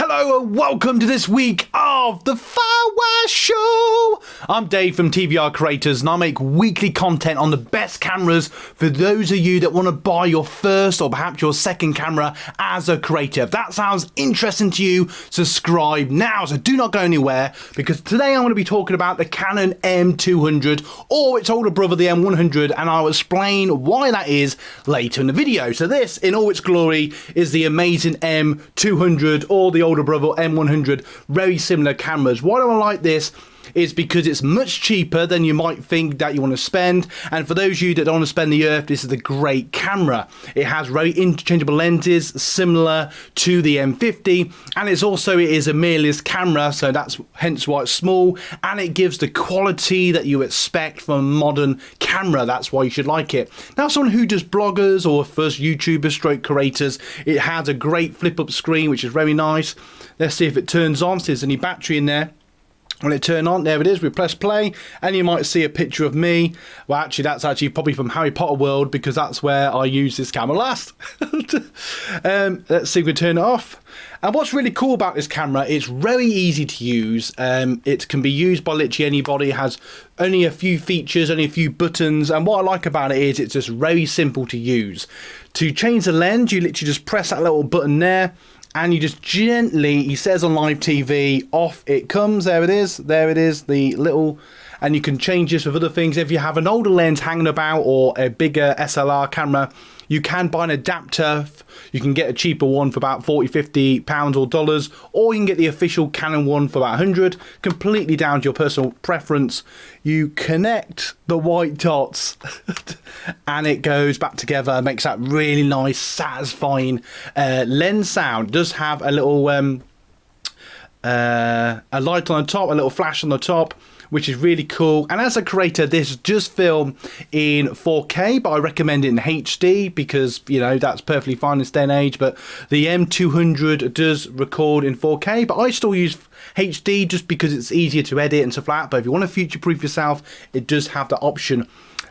Hello and welcome to this week of the Firewire Show. I'm Dave from TVR Creators and I make weekly content on the best cameras for those of you that want to buy your first or perhaps your second camera as a creator. If that sounds interesting to you, subscribe now, so do not go anywhere, because today I'm going to be talking about the Canon M200 or its older brother the M100, and I'll explain why that is later in the video. So this in all its glory is the amazing M200 or the older brother M100, very similar cameras. Why do I like this? Is because it's much cheaper than you might think that you want to spend, and for those of you that don't want to spend the earth, this is a great camera. It has very interchangeable lenses similar to the M50, and it is a mirrorless camera, so that's hence why it's small, and it gives the quality that you expect from a modern camera. That's why you should like it. Now, someone who does bloggers or first YouTubers stroke creators, it has a great flip up screen which is very nice. Let's see if it turns on, see if there's any battery in there. When it turn on, there it is, we press play and you might see a picture of me. Well, actually that's actually probably from Harry Potter world, because that's where I used this camera last. Let's see if we turn it off. And what's really cool about this camera, it's very easy to use. It can be used by literally anybody. It has only a few features, only a few buttons, and what I like about it is it's just very simple to use. To change the lens, you literally just press that little button there, and you just gently, he says on live TV, off it comes. There it is, the little, and you can change this with other things. If you have an older lens hanging about or a bigger SLR camera, you can buy an adapter. You can get a cheaper one for about 40, 50 pounds or dollars, or you can get the official Canon one for about 100, completely down to your personal preference. You connect the white dots and it goes back together, makes that really nice, satisfying lens sound. It does have a little a light on the top, a little flash on the top, which is really cool. And as a creator, this just film in 4K, but I recommend it in HD because, you know, that's perfectly fine in this day and age. But the M200 does record in 4K, but I still use HD just because it's easier to edit and stuff like that. But if you want to future-proof yourself, it does have the option.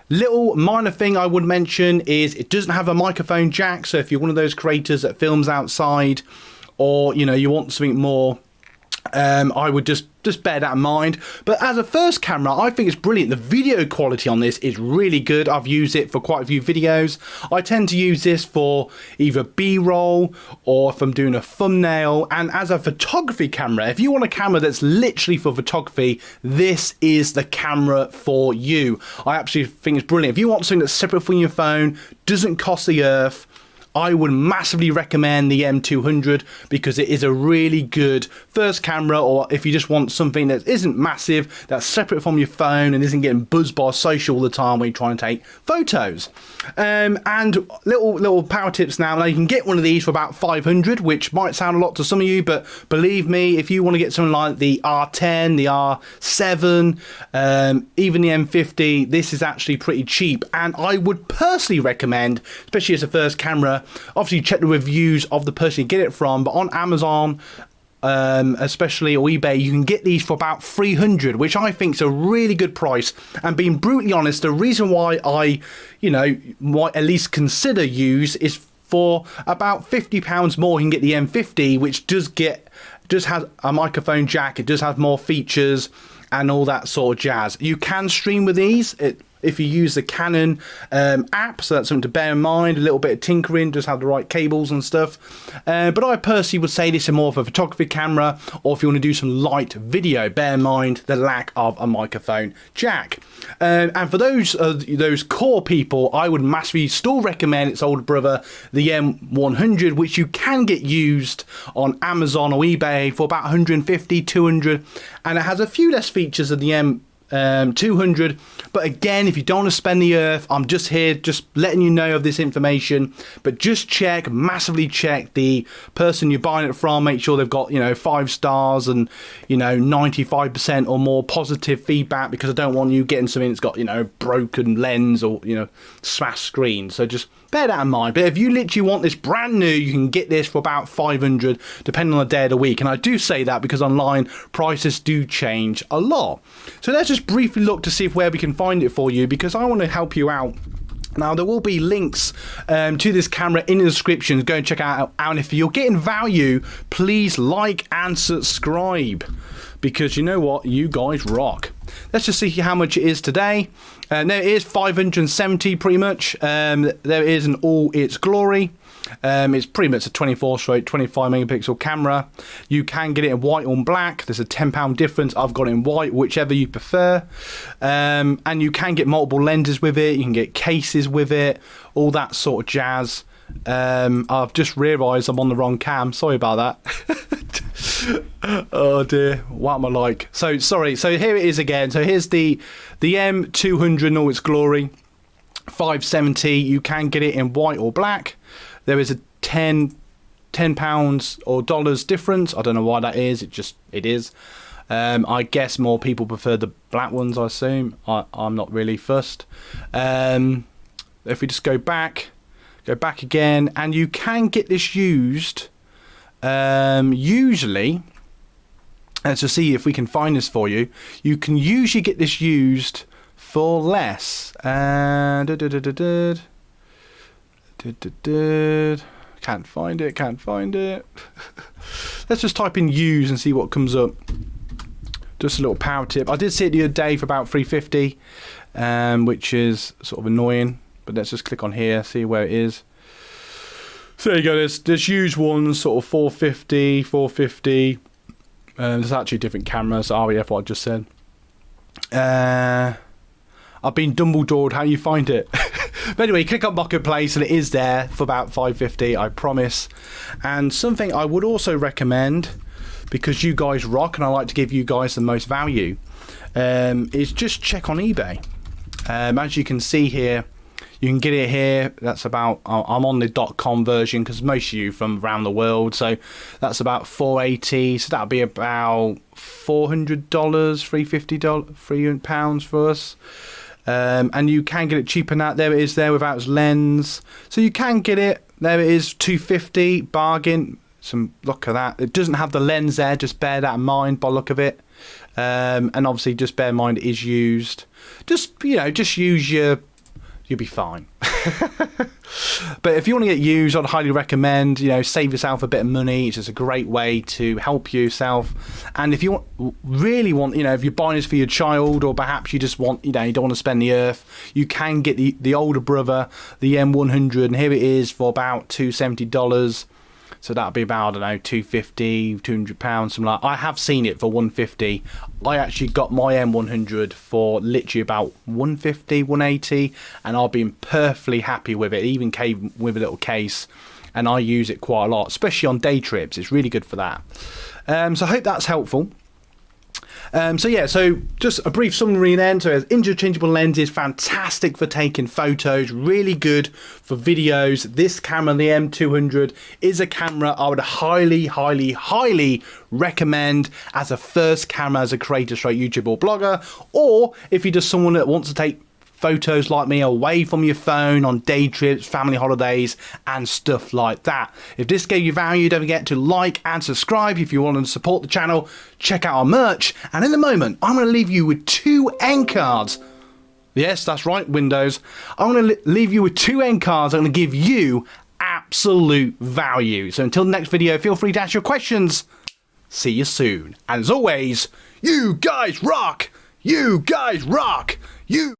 Little minor thing I would mention is it doesn't have a microphone jack. So if you're one of those creators that films outside, or, you know, you want something more, I would just bear that in mind. But as a first camera, I think it's brilliant. The video quality on this is really good. I've used it for quite a few videos. I tend to use this for either B-roll or if I'm doing a thumbnail. And as a photography camera, if you want a camera that's literally for photography, this is the camera for you. I absolutely think it's brilliant. If you want something that's separate from your phone, doesn't cost the earth, I would massively recommend the M200 because it is a really good first camera, or if you just want something that isn't massive, that's separate from your phone and isn't getting buzzed by social all the time when you're trying to take photos. And little power tips now. Now you can get one of these for about 500, which might sound a lot to some of you, but believe me, if you want to get something like the R10, the R7, even the M50, this is actually pretty cheap. And I would personally recommend, especially as a first camera, obviously check the reviews of the person you get it from, but on Amazon especially, or eBay, you can get these for about 300, which I think is a really good price. And being brutally honest, the reason why I, you know, might at least consider use is for about £50 more you can get the M50, which does have a microphone jack, it does have more features and all that sort of jazz. You can stream with these if you use the Canon app, so that's something to bear in mind. A little bit of tinkering, just have the right cables and stuff. But I personally would say this is more of a photography camera, or if you want to do some light video, bear in mind the lack of a microphone jack. And for those core people, I would massively still recommend its older brother, the M100, which you can get used on Amazon or eBay for about 150, 200, and it has a few less features than the M200, but again, if you don't want to spend the earth, I'm just here just letting you know of this information. But just massively check the person you're buying it from, make sure they've got, you know, 5 stars and, you know, 95% or more positive feedback, because I don't want you getting something that's got, you know, broken lens or, you know, smashed screen. So just bear that in mind. But if you literally want this brand new, you can get this for about 500 depending on the day of the week. And I do say that because online prices do change a lot. So let's just briefly look to see where we can find it for you, because I want to help you out Now, there will be links to this camera in the description. Go and check it out. And if you're getting value, please like and subscribe, because you know what? You guys rock. Let's just see how much it is today. There it is, 570 pretty much. There it is in all its glory. It's pretty much a 24/25 megapixel camera. You can get it in white or black. There's a £10 difference. I've got it in white, whichever you prefer. And you can get multiple lenses with it. You can get cases with it, all that sort of jazz. I've just realised I'm on the wrong cam. Sorry about that. Oh dear, what am I like? So sorry. So here it is again. So here's the M200 in all its glory. 570. You can get it in white or black. There is a £10 or dollars difference. I don't know why that is. It is. I guess more people prefer the black ones, I assume. I'm not really fussed. If we just go back again, and you can get this used. Usually, let's just see if we can find this for you. You can usually get this used for less. Can't find it. Let's just type in use and see what comes up. Just a little power tip. I did see it the other day for about $350, which is sort of annoying, but let's just click on here, see where it is. So there you go. There's used ones, sort of $450. There's actually different cameras. REF, what I just said. I've been Dumbledored. How you find it? But anyway, click on Marketplace and it is there for about $550, I promise. And something I would also recommend, because you guys rock and I like to give you guys the most value, is just check on eBay. As you can see here, you can get it here. That's about, I'm on the .com version because most of you from around the world, so that's about $480. So that'll be about $400, £350 for us. And you can get it cheaper than that. There it is there without its lens. So you can get it. There it is, $250, bargain. Some look at that. It doesn't have the lens there, just bear that in mind by look of it. And obviously just bear in mind it is used. Just use you'll be fine. But if you want to get used, I'd highly recommend, save yourself a bit of money. It's just a great way to help yourself. And if you really want, if you're buying this for your child, or perhaps you just want, you don't want to spend the earth, you can get the older brother, the M100, and here it is for about $270. So that'll be about, I don't know, $250, £200, something like that. I have seen it for $150. I actually got my M100 for literally about $150, $180, and I've been perfectly happy with it. It even came with a little case, and I use it quite a lot, especially on day trips. It's really good for that. So I hope that's helpful. So just a brief summary then. So it has interchangeable lenses, fantastic for taking photos, really good for videos. This camera, the M200, is a camera I would highly, highly, highly recommend as a first camera as a creator, YouTube or blogger, or if you're just someone that wants to take photos like me away from your phone on day trips, family holidays and stuff like that. If this gave you value, don't forget to like and subscribe. If you want to support the channel, check out our merch. And in a moment, I'm going to leave you with 2 end cards. Yes, that's right, Windows. I'm going to leave you with 2 end cards. I'm going to give you absolute value. So until the next video, feel free to ask your questions. See you soon. And as always, you guys rock! You guys rock! You